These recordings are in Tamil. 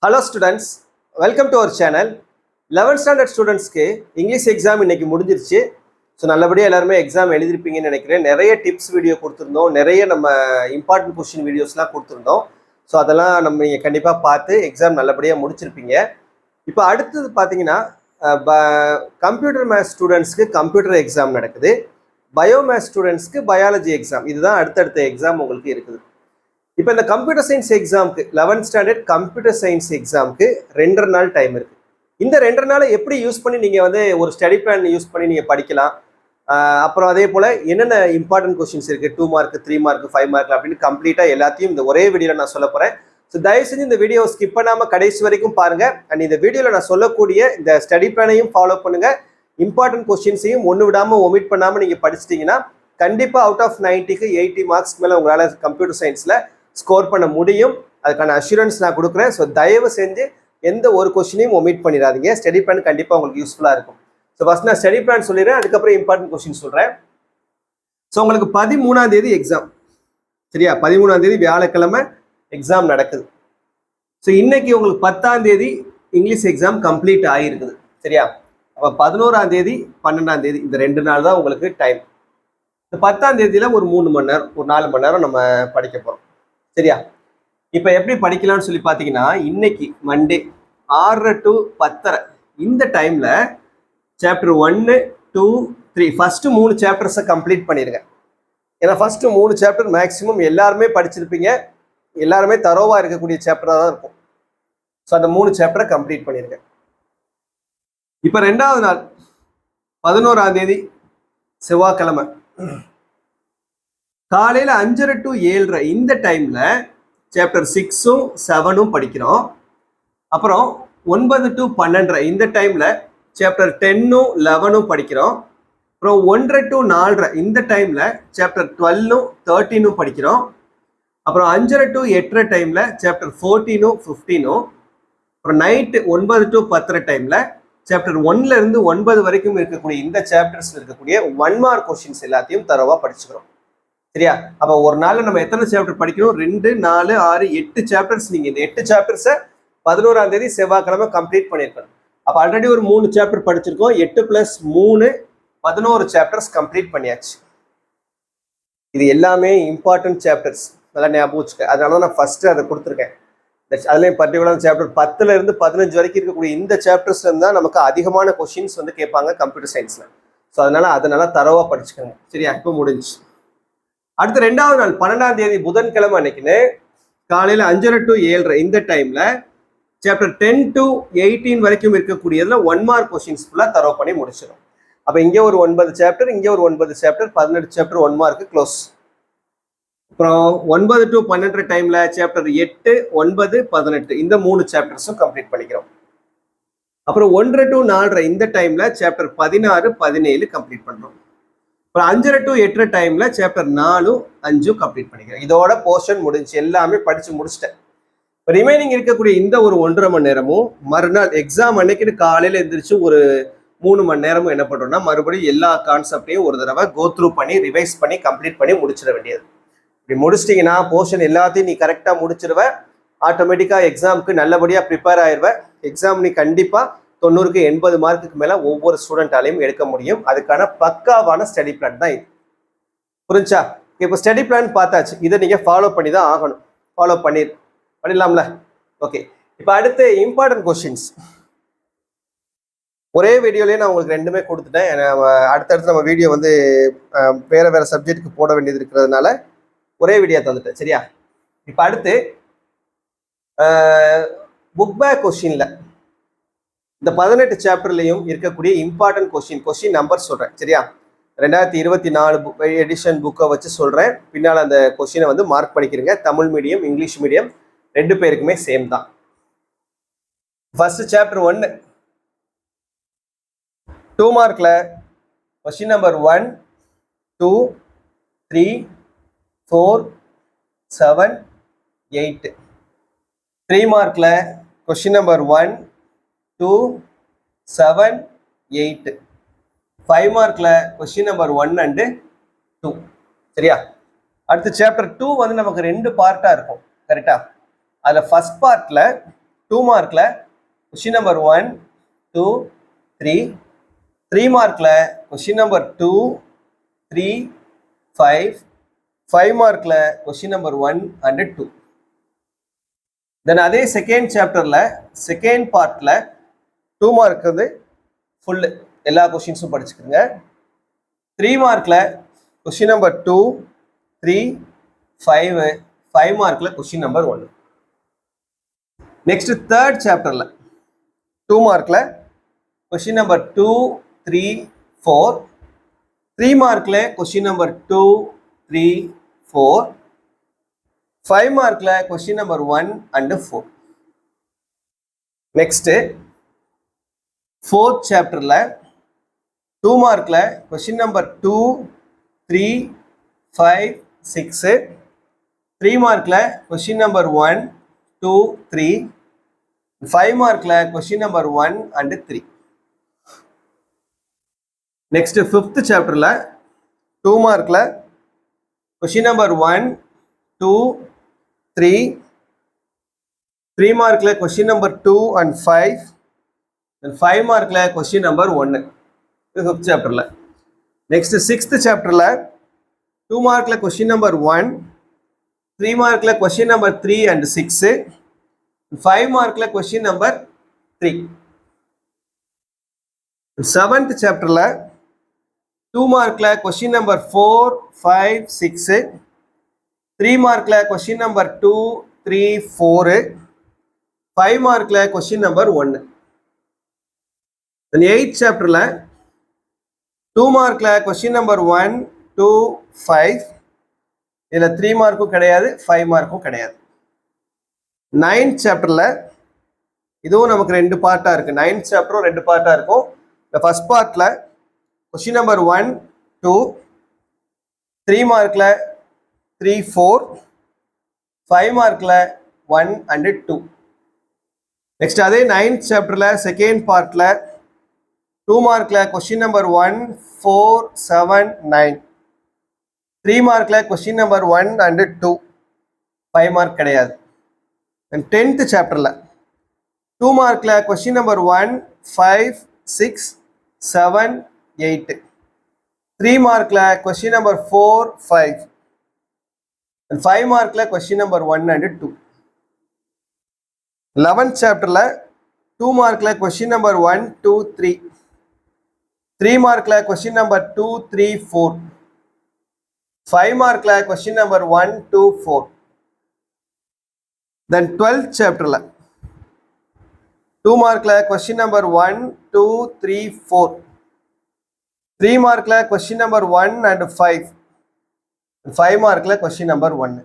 Hello students, welcome to our channel. 11th standard ஸ்டூடெண்ட்ஸ்க்கு இங்கிலீஷ் எக்ஸாம் இன்னைக்கு முடிஞ்சிருச்சு. ஸோ நல்லபடியாக எல்லாருமே எக்ஸாம் எழுதிருப்பீங்கன்னு நினைக்கிறேன். நிறைய டிப்ஸ் வீடியோ கொடுத்துருந்தோம், நிறைய நம்ம இம்பார்ட்டன்ட் கொஸ்டின் வீடியோஸ்லாம் கொடுத்துருந்தோம். ஸோ அதெல்லாம் நம்ம நீங்கள் கண்டிப்பாக பார்த்து எக்ஸாம் நல்லபடியாக முடிச்சிருப்பீங்க. இப்போ அடுத்தது பார்த்தீங்கன்னா கம்ப்யூட்டர் மேத்ஸ் ஸ்டூடெண்ட்ஸ்க்கு கம்ப்யூட்டர் எக்ஸாம் நடக்குது. பயோமேத்ஸ் ஸ்டூடெண்ட்ஸ்க்கு பயாலஜி எக்ஸாம். இதுதான் அடுத்தடுத்த எக்ஸாம் உங்களுக்கு இருக்குது. இப்போ இந்த கம்ப்யூட்டர் சயின்ஸ் எக்ஸாமுக்கு 11th ஸ்டாண்டர்ட் கம்ப்யூட்டர் சயின்ஸ் எக்ஸாமுக்கு 2.5 நாள் டைம் இருக்குது. இந்த 2 நாளை எப்படி யூஸ் பண்ணி நீங்கள் வந்து ஒரு ஸ்டடி பிளான் யூஸ் பண்ணி நீங்கள் படிக்கலாம். அப்புறம் அதே போல் என்னென்ன இம்பார்ட்டன்ட் கொஸ்டின்ஸ் இருக்குது, 2 மார்க் 3 மார்க் 5 மார்க் அப்படின்னு கம்ப்ளீட்டாக எல்லாத்தையும் இந்த ஒரே வீடியோவில் நான் சொல்ல போகிறேன். ஸோ தயவு செஞ்சு இந்த வீடியோ ஸ்கிப் பண்ணாமல் கடைசி வரைக்கும் பாருங்கள். அண்ட் இந்த வீடியோவில் நான் சொல்லக்கூடிய இந்த ஸ்டடி பிளானையும் ஃபாலோ பண்ணுங்கள். இம்பார்ட்டன்ட் கொஸ்டின்ஸையும் ஒன்று விடாமல் ஒமிட் பண்ணாமல் நீங்கள் படிச்சிட்டிங்கன்னா கண்டிப்பாக அவுட் ஆஃப் 90க்கு 80 மார்க்ஸ்க்கு மேலே உங்களால் கம்ப்யூட்டர் சயின்ஸில் ஸ்கோர் பண்ண முடியும். அதுக்கான அஷூரன்ஸ் நான் கொடுக்குறேன். ஸோ தயவு செஞ்சு எந்த ஒரு கொஸ்டினையும் ஒமிட் பண்ணிடாதீங்க. ஸ்டடி பிளான் கண்டிப்பாக உங்களுக்கு யூஸ்ஃபுல்லாக இருக்கும். ஸோ ஃபர்ஸ்ட் நான் ஸ்டடி பிளான் சொல்லிடுறேன், அதுக்கப்புறம் இம்பார்ட்டன்ட் கொஸ்டின் சொல்கிறேன். ஸோ உங்களுக்கு 13ஆம் தேதி எக்ஸாம், சரியா? 13ஆம் தேதி வியாழக்கிழமை எக்ஸாம் நடக்குது. ஸோ இன்னைக்கு உங்களுக்கு 10ஆம் தேதி இங்கிலீஷ் எக்ஸாம் கம்ப்ளீட் ஆகிருக்குது, சரியா? அப்போ 11ஆம் தேதி 12ஆம் தேதி இந்த 2 நாள் தான் உங்களுக்கு டைம். இந்த 10ஆம் தேதியில் ஒரு 3 மணி நேரம், ஒரு 4 மணி நேரம் நம்ம படிக்க போகிறோம், சரியா? இப்போ எப்படி படிக்கலாம்னு சொல்லி பார்த்தீங்கன்னா, இன்னைக்கு மண்டே 6:30 to 10:30 இந்த டைமில் சாப்டர் 1, 2, 3 ஃபஸ்ட்டு 3 சாப்டர்ஸை கம்ப்ளீட் பண்ணிடுங்க. ஏன்னா ஃபஸ்ட்டு 3 சாப்டர் மேக்ஸிமம் எல்லாருமே படிச்சிருப்பீங்க, எல்லாருமே தரோவாக இருக்கக்கூடிய சாப்டராக தான் இருக்கும். ஸோ அந்த 3 சாப்டரை கம்ப்ளீட் பண்ணிடுங்க. இப்போ 2வது நாள் 11ஆம் தேதி செவ்வாய்க்கிழமை காலையில் 5:30 to 7:30 இந்த டைமில் சாப்டர் 6ம் 7ம் படிக்கிறோம். அப்புறம் 9 to 12:30 இந்த டைமில் சாப்டர் 10ம் 11ம் படிக்கிறோம். அப்புறம் 1:30 to 4:30 இந்த டைமில் சாப்டர் 12ம் 13ம் படிக்கிறோம். அப்புறம் 5:30 to 8:30 டைமில் சாப்டர் 14ம் 15ம். அப்புறம் நைட்டு 9 to 10:30 டைமில் சாப்டர் 1லேருந்து 9 வரைக்கும் இருக்கக்கூடிய இந்த சாப்டர்ஸில் இருக்கக்கூடிய 1 மார்க் கொஸ்டின்ஸ் எல்லாத்தையும் தரவா படிச்சுக்கிறோம், சரியா? அப்போ ஒரு நாள் நம்ம எத்தனை சாப்டர் படிக்கணும்? 2, 4, 6, 8 சாப்டர்ஸ். நீங்கள் இந்த 8 சாப்டர்ஸை 11ஆம் தேதி செவ்வாய்க்கிழமை கம்ப்ளீட் பண்ணியிருக்கணும். அப்போ ஆல்ரெடி ஒரு 3 சாப்டர் படிச்சிருக்கோம். 8 + 3 11 சாப்டர்ஸ் கம்ப்ளீட் பண்ணியாச்சு. இது எல்லாமே இம்பார்ட்டன்ட் சாப்டர்ஸ், நல்லா ஞாபகம் வச்சுக்க. அதனால தான் நான் ஃபர்ஸ்ட்டு அதை கொடுத்துருக்கேன். அதுலேயும் பர்டிகுலர் சாப்டர் 10லேருந்து 15 வரைக்கும் இருக்கக்கூடிய இந்த சாப்டர்ஸ்லேருந்து தான் நமக்கு அதிகமான கொஸ்டின்ஸ் வந்து கேட்பாங்க கம்ப்யூட்டர் சயின்ஸில். ஸோ அதனால தரவாக படிச்சுக்கோங்க, சரியா? இப்போ முடிஞ்சு. அடுத்த 2வது நாள் 12ஆம் தேதி புதன்கிழமை அன்னைக்குன்னு காலையில் 5:30 to 7:30 இந்த டைமில் சாப்டர் 10 to 18 வரைக்கும் இருக்கக்கூடியதில் 1 மார்க் கொஸ்டின்ஸ் ஃபுல்லாக தரவு பண்ணி முடிச்சிடும். அப்போ இங்கே ஒரு 9 சாப்டர், இங்கே ஒரு 9 சாப்டர், 18 சாப்டர் 1 மார்க்கு க்ளோஸ். அப்புறம் 9 to 12 டைமில் சாப்டர் 8, 9, 18 இந்த 3 சாப்டர்ஸும் கம்ப்ளீட் பண்ணிக்கிறோம். அப்புறம் 1:30 to 4:30 இந்த டைமில் சாப்டர் 16, 17 கம்ப்ளீட் பண்ணுறோம். அப்புறம் 5:30 to 8:30 டைமில் சாப்டர் 4, 5 கம்ப்ளீட் பண்ணிக்கிறேன். இதோட போர்ஷன் முடிஞ்சு, எல்லாமே படித்து முடிச்சிட்டேன். இப்போ ரிமைனிங் இருக்கக்கூடிய இந்த ஒரு 1.5 மணி நேரமும் மறுநாள் எக்ஸாம் அன்னைக்கு காலையில் எழுந்திரிச்சு ஒரு 3 மணி நேரமும் என்ன பண்ணுறோம்னா, மறுபடியும் எல்லா கான்செப்டையும் ஒரு தடவை கோ த்ரூ பண்ணி ரிவைஸ் பண்ணி கம்ப்ளீட் பண்ணி முடிச்சிட வேண்டியது. இப்படி முடிச்சிட்டிங்கன்னா போர்ஷன் எல்லாத்தையும் நீ கரெக்டாக முடிச்சிருவ. ஆட்டோமேட்டிக்காக எக்ஸாமுக்கு நல்லபடியாக ப்ரிப்பேர் ஆயிடுவேன். எக்ஸாம் நீ கண்டிப்பாக 90க்கு 80 மார்க்குக்கு மேலே ஒவ்வொரு ஸ்டூடெண்டாலையும் எடுக்க முடியும். அதுக்கான பக்காவான ஸ்டடி பிளான் தான் இது. புரிஞ்சா? இப்போ ஸ்டடி பிளான் பார்த்தாச்சு, இதை நீங்கள் ஃபாலோ பண்ணி தான் ஆகணும். ஃபாலோ பண்ணிடலாம்ல? ஓகே. இப்போ அடுத்து இம்பார்ட்டன்ட் கொஸ்டின்ஸ் ஒரே வீடியோலேயே நான் உங்களுக்கு 2மே கொடுத்துட்டேன். அடுத்தடுத்து நம்ம வீடியோ வந்து வேறு சப்ஜெக்ட்டுக்கு போட வேண்டியது இருக்கிறதுனால ஒரே வீடியோ தந்துட்டேன், சரியா? இப்போ அடுத்து புக் பேக் கொஸ்டினில் இந்த 18 சாப்டர்லையும் இருக்கக்கூடிய இம்பார்ட்டன்ட் கொஸ்டின் நம்பர் சொல்கிறேன், சரியா? 2024 எடிஷன் புக்கை வச்சு சொல்கிறேன். பின்னால் அந்த கொஸ்டினை வந்து மார்க் பண்ணிக்கிறீங்க. தமிழ் மீடியம், இங்கிலீஷ் மீடியம் 2 பேருக்குமே சேம் தான். ஃபர்ஸ்ட் சாப்டர் 1 2 மார்க்கில் கொஸ்டின் நம்பர் 1, 2, 3, 4, 7, 8. 3 மார்க்கில் கொஸ்டின் நம்பர் 1, 2, 7, 8. 5 மார்க்கில் கொஸ்டின் நம்பர் 1 and 2, சரியா? அடுத்து சாப்டர் 2 வந்து நமக்கு 2 பார்ட்டாக இருக்கும், கரெக்டாக? அதில் ஃபர்ஸ்ட் பார்ட்டில் 2 மார்க்ல கொஸ்டின் நம்பர் 1 2 3 3 மார்க்ல கொஸ்டின் நம்பர் 2 3 5 5 மார்க்ல கொஸ்டின் நம்பர் 1 and 2. தென் அதே செகண்ட் சாப்டர்ல செகண்ட் பார்ட்ல 2 மார்க் வந்து ஃபுல் எல்லா கொஸ்டின்ஸும் படிச்சுக்கோங்க. 3 மார்க்ல கொஸ்டின் நம்பர் 2 3 5 5 மார்க்ல கொஸ்டின் நம்பர் 1. நெக்ஸ்ட் தேர்ட் சாப்டர்ல 2 மார்க்ல கொஸ்டின் நம்பர் 2 3 4 3 மார்க்ல கொஸ்டின் நம்பர் 2 3 4 5 மார்க்ல question number 1 and 4. Next fourth சாப்டர்ல 2 மார்க்ல கொஸ்டின் நம்பர் 2 3 5 6 3 மார்க்ல கொஸ்டின் நம்பர் 1 2 3 5 மார்க்ல question number 1 and 3. Next fifth சாப்டர்ல 2 மார்க்ல கொஸ்டின் நம்பர் 1 2 3 3 மார்க்ல கொஸ்டின் நம்பர் 2 and 5 and 5 மார்க்ல கொஸ்டின் நம்பர் 1. இது ஃபிஃப்த் சாப்டர்ல. நெக்ஸ்ட் சிக்ஸ்த் சாப்டர்ல 2 மார்க்ல கொஸ்டின் நம்பர் 1 3 மார்க்ல கொஸ்டின் நம்பர் 3 and 6 5 மார்க்ல கொஸ்டின் நம்பர் 3. செவன்த் சாப்டர்ல 2 மார்க்ல கொஸ்டின் நம்பர் 4 5 6 3 மார்க்ல கொஸ்டின் நம்பர் 2 3 4 5 மார்க்ல கொஸ்டின் நம்பர் 1. எயித் சாப்டர்ல 2 மார்க்ல கொஸ்டின் நம்பர் 1 2 5 இதுல 3 மார்க்கும் கிடையாது 5 மார்க்கும் கிடையாது. நைன்த் சாப்டர்ல இதுவும் நமக்கு ரெண்டு பார்ட்டா இருக்கு. நைன்த் சாப்டரும் ரெண்டு பார்ட்டா இருக்கும். இந்த ஃபர்ஸ்ட் பார்ட்ல கொஸ்டின் நம்பர் 1 2 3 மார்க்ல 3 4 5 மார்க்ல 1 and 2. நெக்ஸ்ட் அதே நைன்த் சாப்டர்ல செகண்ட் பார்ட்ல 2 மார்க்ல கொஸ்டின் நம்பர் 1 4 7 9 3 மார்க்ல கொஸ்டின் நம்பர் 1 and 2 5 மார்க் கிடையாது. அண்ட் 10th சாப்டர்ல 2 மார்க்ல கொஸ்டின் நம்பர் 1 5 6 7 8 3 மார்க்ல கொஸ்டின் நம்பர் 4 5 and 5 மார்க்ல கொஸ்டின் நம்பர் 1 and 2. 11th சாப்டர்ல 2 மார்க்ல கொஸ்டின் நம்பர் 1 2 3 3 மார்க்ல கொஸ்டின் நம்பர் 2 3 4 5 மார்க்ல கொஸ்டின் நம்பர் 1 2 4. then 12th சாப்டர்ல 2 மார்க்ல கொஸ்டின் நம்பர் 1 2 3 4 3 மார்க்ல கொஸ்டின் நம்பர் 1 and 5 5 மார்க்ல கொஸ்டின் நம்பர் 1.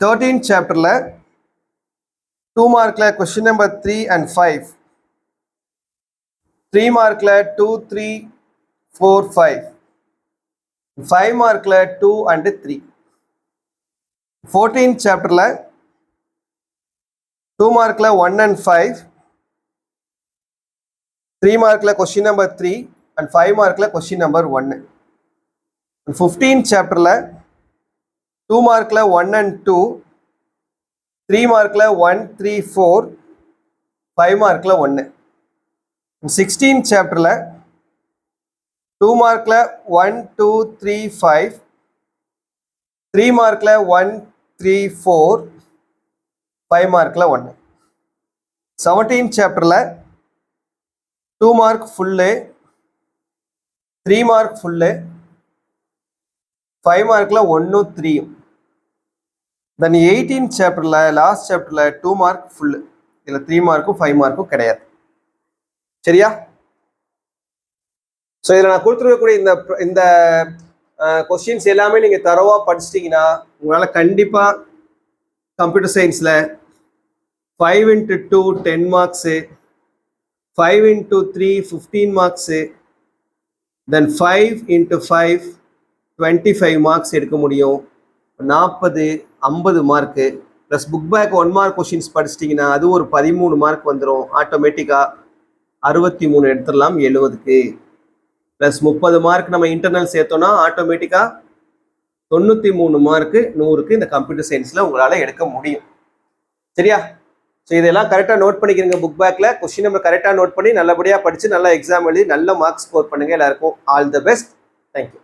13th சாப்டர்ல 2 மார்க்ல கொஸ்டின் நம்பர் 3 and 5 3 மார்க்ல 2 3 4 5 5 மார்க்ல 2 and 3. 14th சாப்டர்ல 2 மார்க்ல 1 and 5 3 மார்க்ல கொஸ்டின் நம்பர் 3 and 5 மார்க்ல கொஸ்டின் நம்பர் 1. 15th சாப்டர்ல 2 மார்க்ல 1 and 2 3 மார்க்ல 1 3 4 5 மார்க்ல 1. 16th சாப்டர்ல 2 மார்க்ல 1 2 3 5 3 மார்க்ல 1 3 4 5 மார்க்ல 1. 17th சாப்டர்ல 2 மார்க் ஃபுல்லு 3 மார்க் ஃபுல்லு 5 மார்க்ல 1 3. தென் 18th சாப்டர்ல லாஸ்ட் சாப்டர்ல 2 மார்க் ஃபுல்லு. இதில் 3 மார்க்கும் 5 மார்க்கும் கிடையாது. சரியா? ஸோ இதில் நான் கொடுத்துருக்கக்கூடிய இந்த கொஸ்டின்ஸ் எல்லாமே நீங்கள் தரவாக படிச்சிட்டிங்கன்னா உங்களால் கண்டிப்பாக கம்ப்யூட்டர் சயின்ஸில் 5 into 2 10 marks, 5 into 3 15 marks, then 5 into 5 25 marks எடுக்க முடியும். 40 50 மார்க்கு plus book back 1 mark questions படிச்சிட்டிங்கன்னா அது ஒரு 13 மார்க் வந்துடும். ஆட்டோமேட்டிக்காக 63 எடுத்துடலாம் 70க்கு. ப்ளஸ் 30 மார்க் நம்ம இன்டர்னல் சேர்த்தோம்னா ஆட்டோமேட்டிக்காக 93 மார்க்கு 100க்கு இந்த கம்ப்யூட்டர் சயின்ஸில் உங்களால் எடுக்க முடியும். சரியா? ஸோ இதெல்லாம் கரெக்டாக நோட் பண்ணிக்கிறீங்க. புக் பேக்கில் கொஸ்டின் நம்பர் கரெக்டாக நோட் பண்ணி நல்லபடியாக படித்து நல்லா எக்ஸாம் எழுதி நல்ல மார்க்ஸ் ஸ்கோர் பண்ணுங்கள். எல்லாருக்கும் ஆல் தி பெஸ்ட். தேங்க்யூ.